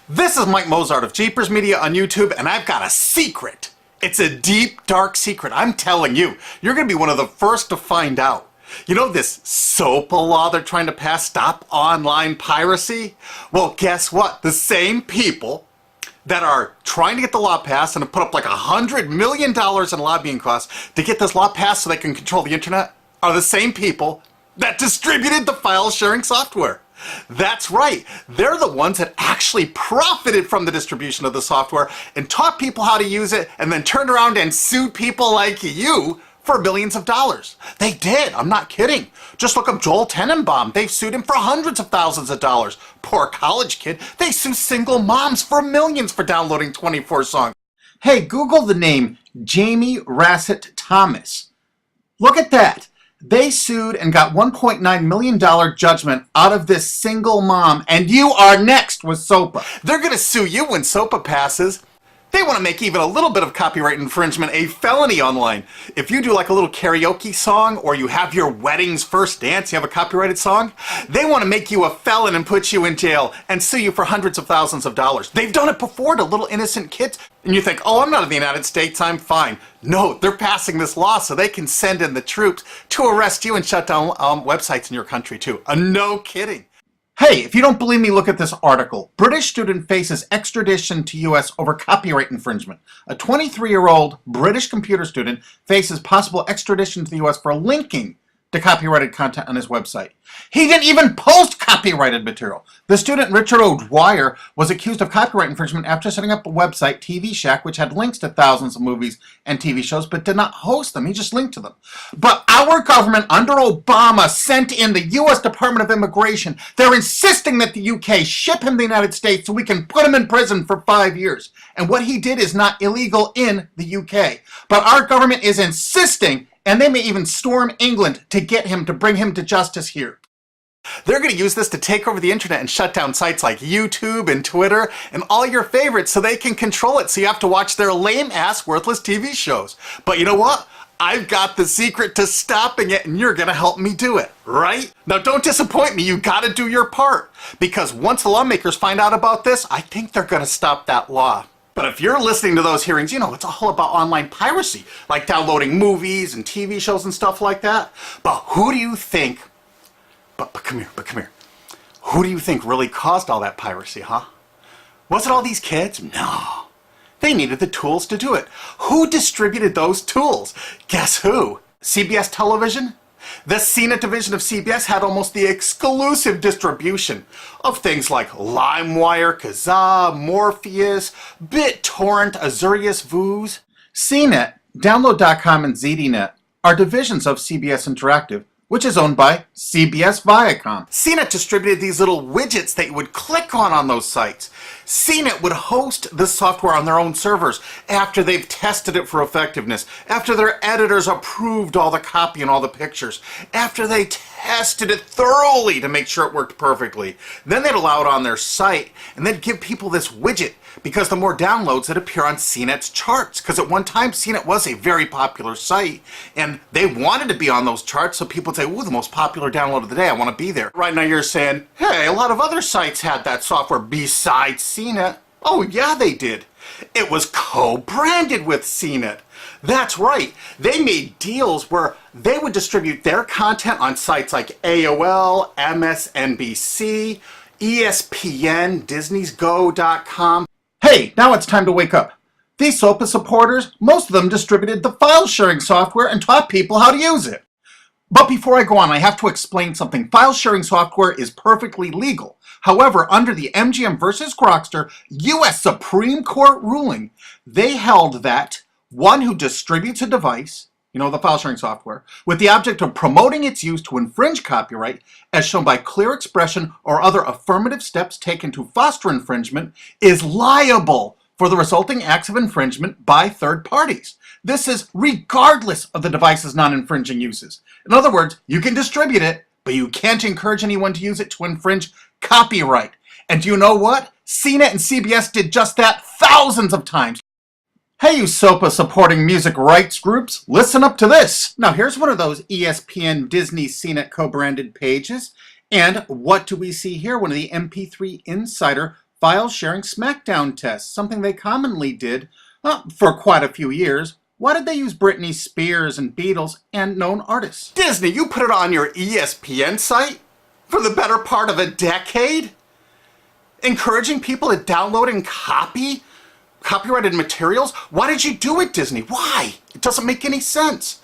This is Mike Mozart of Jeepers Media on YouTube, and I've got a secret. It's a deep, dark secret. I'm telling you, you're going to be one of the first to find out. You know this SOPA law they're trying to pass, Stop Online Piracy? Well, guess what? The same people that are trying to get the law passed and have put up like $100 million in lobbying costs to get this law passed so they can control the internet are the same people that distributed the file sharing software. That's right. They're the ones that actually profited from the distribution of the software and taught people how to use it and then turned around and sued people like you for millions of dollars. They did. I'm not kidding. Just look up Joel Tenenbaum. They've sued him for hundreds of thousands of dollars. Poor college kid. They sue single moms for millions for downloading 24 songs. Hey, Google the name Jamie Rasset Thomas. Look at that. They sued and got $1.9 million judgment out of this single mom, and you are next with SOPA. They're going to sue you when SOPA passes. They want to make even a little bit of copyright infringement a felony online. If you do like a little karaoke song, or you have your wedding's first dance, you have a copyrighted song, they want to make you a felon and put you in jail and sue you for hundreds of thousands of dollars. They've done it before to little innocent kids. And you think, oh, I'm not in the United States, I'm fine. No, they're passing this law so they can send in the troops to arrest you and shut down websites in your country too. No kidding. Hey, if you don't believe me, look at this article. British student faces extradition to U.S. over copyright infringement. A 23-year-old British computer student faces possible extradition to the U.S. for linking to copyrighted content on his website. He didn't even post copyrighted material. The student, Richard O'Dwyer, was accused of copyright infringement after setting up a website, TV Shack, which had links to thousands of movies and TV shows, but did not host them. He just linked to them. But our government, under Obama, sent in the U.S. Department of Immigration. They're insisting that the U.K. ship him to the United States so we can put him in prison for 5 years. And what he did is not illegal in the U.K. But our government is insisting, and they may even storm England to get him, to bring him to justice here. They're going to use this to take over the internet and shut down sites like YouTube and Twitter and all your favorites so they can control it, so you have to watch their lame-ass, worthless TV shows. But you know what? I've got the secret to stopping it, and you're going to help me do it, right? Now, don't disappoint me. You got to do your part. Because once the lawmakers find out about this, I think they're going to stop that law. But if you're listening to those hearings, you know, it's all about online piracy, like downloading movies and TV shows and stuff like that. But who do you think, but come here. Who do you think really caused all that piracy, huh? Was it all these kids? No. They needed the tools to do it. Who distributed those tools? Guess who? CBS Television? The CNET division of CBS had almost the exclusive distribution of things like LimeWire, Kazaa, Morpheus, BitTorrent, Azurius, Vooz. CNET, Download.com, and ZDNet are divisions of CBS Interactive, which is owned by CBS Viacom. CNET distributed these little widgets that you would click on those sites. CNET would host the software on their own servers after they've tested it for effectiveness, after their editors approved all the copy and all the pictures, after they tested it thoroughly to make sure it worked perfectly. Then they'd allow it on their site, and they'd give people this widget, because the more downloads that appear on CNET's charts. Because at one time, CNET was a very popular site, and they wanted to be on those charts, so people would say, ooh, the most popular download of the day, I want to be there. Right now you're saying, hey, a lot of other sites had that software besides CNET. Oh yeah, they did. It was co-branded with CNET. That's right. They made deals where they would distribute their content on sites like AOL, MSNBC, ESPN, Disney'sGo.com. Hey, now it's time to wake up. These SOPA supporters, most of them distributed the file sharing software and taught people how to use it. But before I go on, I have to explain something. File sharing software is perfectly legal. However, under the MGM versus Grokster U.S. Supreme Court ruling, they held that one who distributes a device, you know, the file sharing software, with the object of promoting its use to infringe copyright, as shown by clear expression or other affirmative steps taken to foster infringement, is liable for the resulting acts of infringement by third parties. This is regardless of the device's non-infringing uses. In other words, you can distribute it, but you can't encourage anyone to use it to infringe copyright. And do you know what? CNET and CBS did just that thousands of times. Hey, you SOPA supporting music rights groups, listen up to this. Now here's one of those ESPN, Disney, CNET co-branded pages. And what do we see here? One of the MP3 Insider file sharing SmackDown tests, something they commonly did for quite a few years. Why did they use Britney Spears and Beatles and known artists? Disney, you put it on your ESPN site for the better part of a decade? Encouraging people to download and copy copyrighted materials? Why did you do it, Disney? Why? It doesn't make any sense.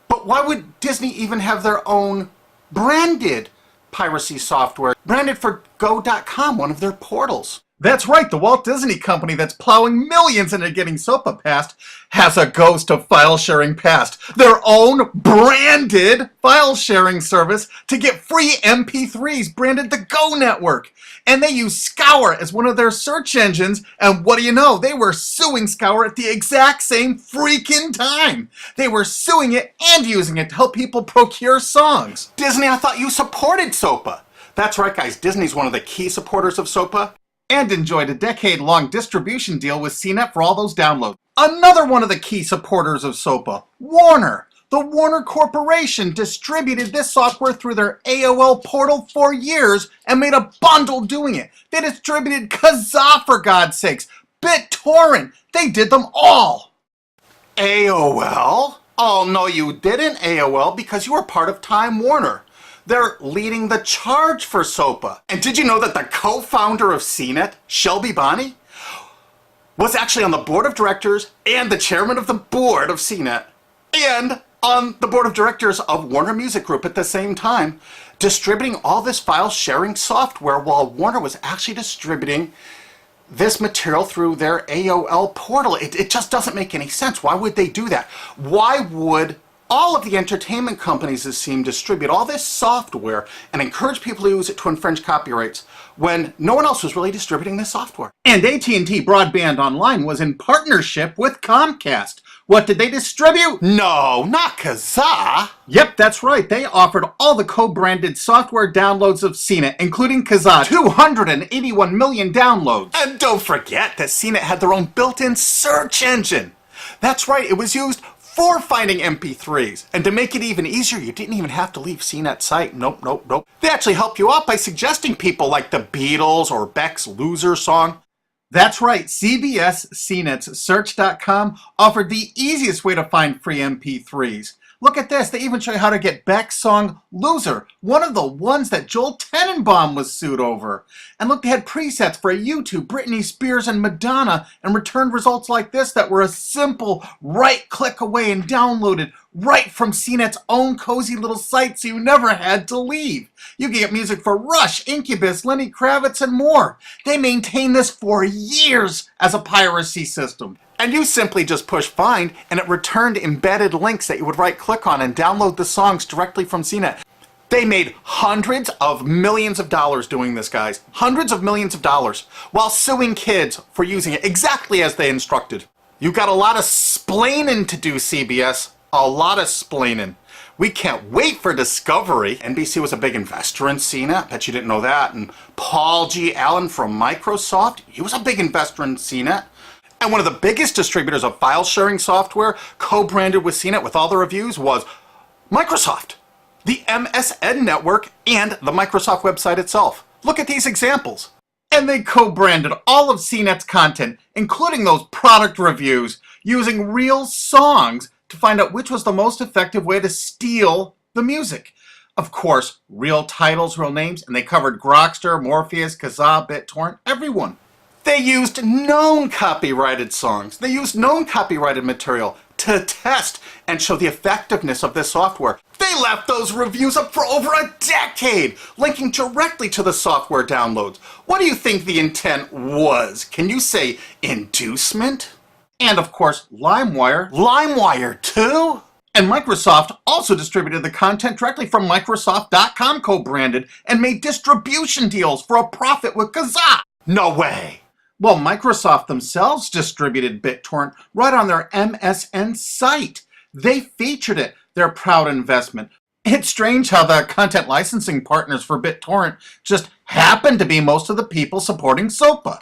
But why would Disney even have their own branded piracy software, branded for Go.com, one of their portals? That's right, the Walt Disney Company that's plowing millions into getting SOPA passed has a ghost of file sharing passed. Their own branded file sharing service to get free MP3s branded the Go Network. And they use Scour as one of their search engines, and what do you know? They were suing Scour at the exact same freaking time. They were suing it and using it to help people procure songs. Disney, I thought you supported SOPA. That's right, guys, Disney's one of the key supporters of SOPA. And enjoyed a decade-long distribution deal with CNET for all those downloads. Another one of the key supporters of SOPA, Warner. The Warner Corporation distributed this software through their AOL portal for years and made a bundle doing it. They distributed Kazaa, for God's sakes, BitTorrent. They did them all. AOL? Oh, no, you didn't, AOL, because you were part of Time Warner. They're leading the charge for SOPA. And did you know that the co-founder of CNET, Shelby Bonnie, was actually on the board of directors and the chairman of the board of CNET and on the board of directors of Warner Music Group at the same time, distributing all this file sharing software while Warner was actually distributing this material through their AOL portal. It just doesn't make any sense. Why would they do that? Why would all of the entertainment companies, it seemed, distribute all this software and encourage people to use it to infringe copyrights when no one else was really distributing this software? And AT&T Broadband Online was in partnership with Comcast. What did they distribute? No, not Kazaa. Yep, that's right. They offered all the co-branded software downloads of CNET, including Kazaa, 281 million downloads. And don't forget that CNET had their own built-in search engine. That's right, it was used for finding MP3s. And to make it even easier, you didn't even have to leave CNET's site. Nope. They actually help you out by suggesting people like the Beatles or Beck's Loser song. That's right, CBS CNET's Search.com offered the easiest way to find free MP3s. Look at this, they even show you how to get Beck's song Loser, one of the ones that Joel Tenenbaum was sued over. And look, they had presets for YouTube, Britney Spears, and Madonna, and returned results like this that were a simple right click away and downloaded right from CNET's own cozy little site, so you never had to leave. You can get music for Rush, Incubus, Lenny Kravitz, and more. They maintained this for years as a piracy system. And you simply just push find, and it returned embedded links that you would right click on and download the songs directly from CNET. They made hundreds of millions of dollars doing this, guys. Hundreds of millions of dollars, while suing kids for using it exactly as they instructed. You got a lot of splaining to do, CBS. A lot of splaining. We can't wait for Discovery. NBC was a big investor in CNET. Bet you didn't know that. And Paul G. Allen from Microsoft, he was a big investor in CNET. And one of the biggest distributors of file sharing software co-branded with CNET with all the reviews was Microsoft, the MSN network, and the Microsoft website itself. Look at these examples. And they co-branded all of CNET's content, including those product reviews, using real songs to find out which was the most effective way to steal the music. Of course, real titles, real names, and they covered Grokster, Morpheus, Kazaa, BitTorrent, everyone. They used known copyrighted songs. They used known copyrighted material to test and show the effectiveness of this software. They left those reviews up for over a decade, linking directly to the software downloads. What do you think the intent was? Can you say inducement? And of course, LimeWire. LimeWire too? And Microsoft also distributed the content directly from Microsoft.com co-branded and made distribution deals for a profit with Kazaa. No way. Well, Microsoft themselves distributed BitTorrent right on their MSN site. They featured it, their proud investment. It's strange how the content licensing partners for BitTorrent just happen to be most of the people supporting SOPA.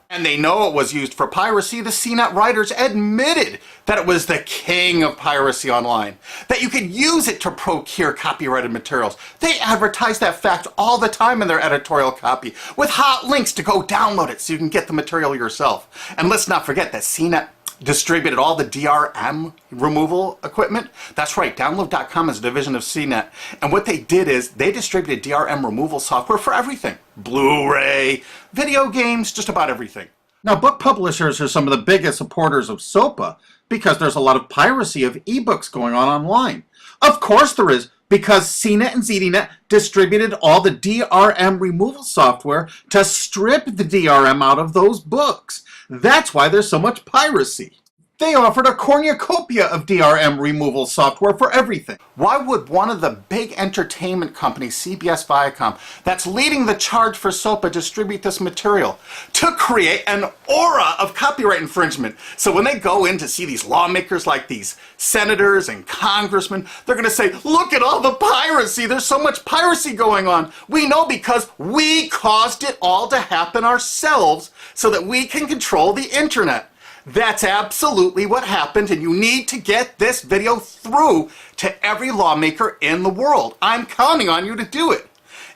And they know it was used for piracy. The CNET writers admitted that it was the king of piracy online, that you could use it to procure copyrighted materials. They advertise that fact all the time in their editorial copy with hot links to go download it so you can get the material yourself. And let's not forget that CNET distributed all the DRM removal equipment. That's right, Download.com is a division of CNET. And what they did is they distributed DRM removal software for everything. Blu-ray, video games, just about everything. Now, book publishers are some of the biggest supporters of SOPA because there's a lot of piracy of ebooks going on online. Of course there is, because CNET and ZDNet distributed all the DRM removal software to strip the DRM out of those books. That's why there's so much piracy. They offered a cornucopia of DRM removal software for everything. Why would one of the big entertainment companies, CBS Viacom, that's leading the charge for SOPA, distribute this material? To create an aura of copyright infringement. So when they go in to see these lawmakers like these senators and congressmen, they're going to say, look at all the piracy. There's so much piracy going on. We know because we caused it all to happen ourselves so that we can control the internet. That's absolutely what happened, and you need to get this video through to every lawmaker in the world. I'm counting on you to do it.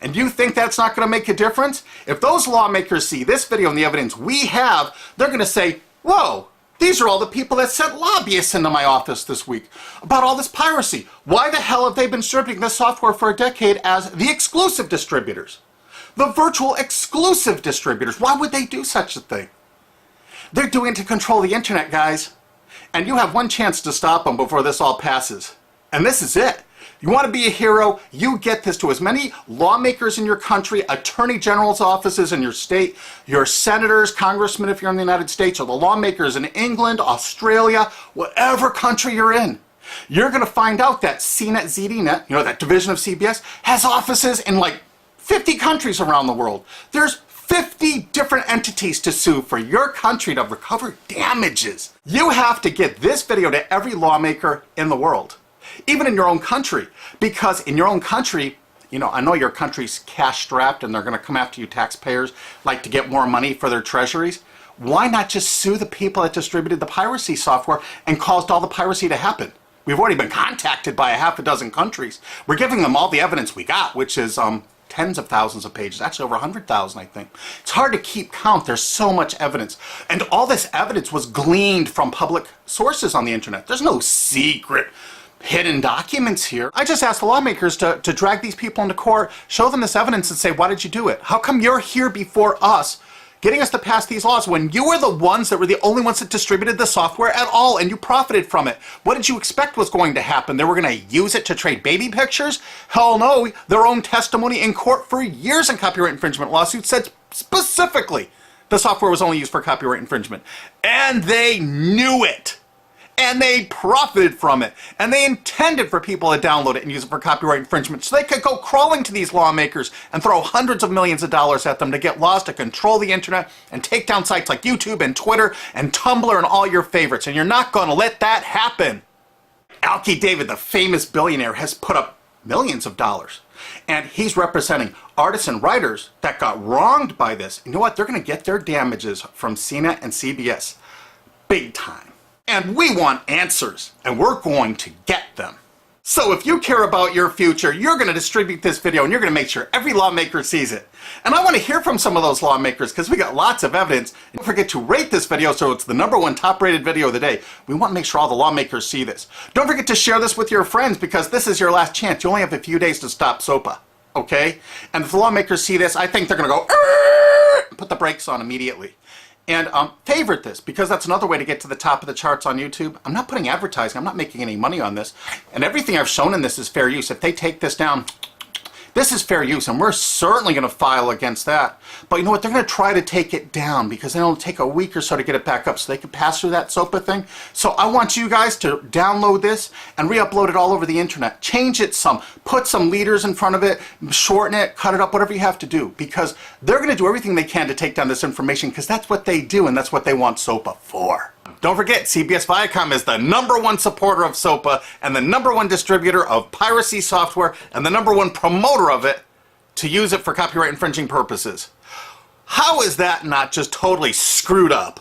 And you think that's not going to make a difference? If those lawmakers see this video and the evidence we have, they're going to say, whoa, these are all the people that sent lobbyists into my office this week about all this piracy. Why the hell have they been distributing this software for a decade as the exclusive distributors? The virtual exclusive distributors. Why would they do such a thing? They're doing it to control the internet, guys. And you have one chance to stop them before this all passes. And this is it. You want to be a hero, you get this to as many lawmakers in your country, attorney general's offices in your state, your senators, congressmen if you're in the United States, or the lawmakers in England, Australia, whatever country you're in. You're going to find out that CNET, ZDNet, that division of CBS, has offices in like 50 countries around the world. There's 50 different entities to sue for your country to recover damages. You have to get this video to every lawmaker in the world, even in your own country, because in your own country, I know your country's cash strapped and they're going to come after you taxpayers like to get more money for their treasuries. Why not just sue the people that distributed the piracy software and caused all the piracy to happen? We've already been contacted by a half a dozen countries. We're giving them all the evidence we got, which is tens of thousands of pages, actually over 100,000, I think. It's hard to keep count. There's so much evidence. And all this evidence was gleaned from public sources on the internet. There's no secret hidden documents here. I just asked the lawmakers to drag these people into court, show them this evidence and say, why did you do it? How come you're here before us getting us to pass these laws when you were the ones that were the only ones that distributed the software at all and you profited from it? What did you expect was going to happen? They were going to use it to trade baby pictures? Hell no. Their own testimony in court for years in copyright infringement lawsuits said specifically the software was only used for copyright infringement. And they knew it. And they profited from it. And they intended for people to download it and use it for copyright infringement so they could go crawling to these lawmakers and throw hundreds of millions of dollars at them to get laws to control the internet and take down sites like YouTube and Twitter and Tumblr and all your favorites. And you're not going to let that happen. Alki David, the famous billionaire, has put up millions of dollars. And he's representing artists and writers that got wronged by this. You know what? They're going to get their damages from CNET and CBS. Big time. And we want answers, and we're going to get them. So if you care about your future, you're going to distribute this video, and you're going to make sure every lawmaker sees it. And I want to hear from some of those lawmakers, because we got lots of evidence. Don't forget to rate this video so it's the #1 top-rated video of the day. We want to make sure all the lawmakers see this. Don't forget to share this with your friends, because this is your last chance. You only have a few days to stop SOPA, okay? And if the lawmakers see this, I think they're going to go, put the brakes on immediately. And favorite this, because that's another way to get to the top of the charts on YouTube. I'm not putting advertising. I'm not making any money on this. And everything I've shown in this is fair use. If they take this down, this is fair use, and we're certainly going to file against that. But you know what? They're going to try to take it down because it'll take a week or so to get it back up so they can pass through that SOPA thing. So I want you guys to download this and re-upload it all over the internet. Change it some. Put some leaders in front of it. Shorten it. Cut it up. Whatever you have to do. Because they're going to do everything they can to take down this information because that's what they do and that's what they want SOPA for. Don't forget, CBS Viacom is the #1 supporter of SOPA and the #1 distributor of piracy software and the #1 promoter of it to use it for copyright infringing purposes. How is that not just totally screwed up?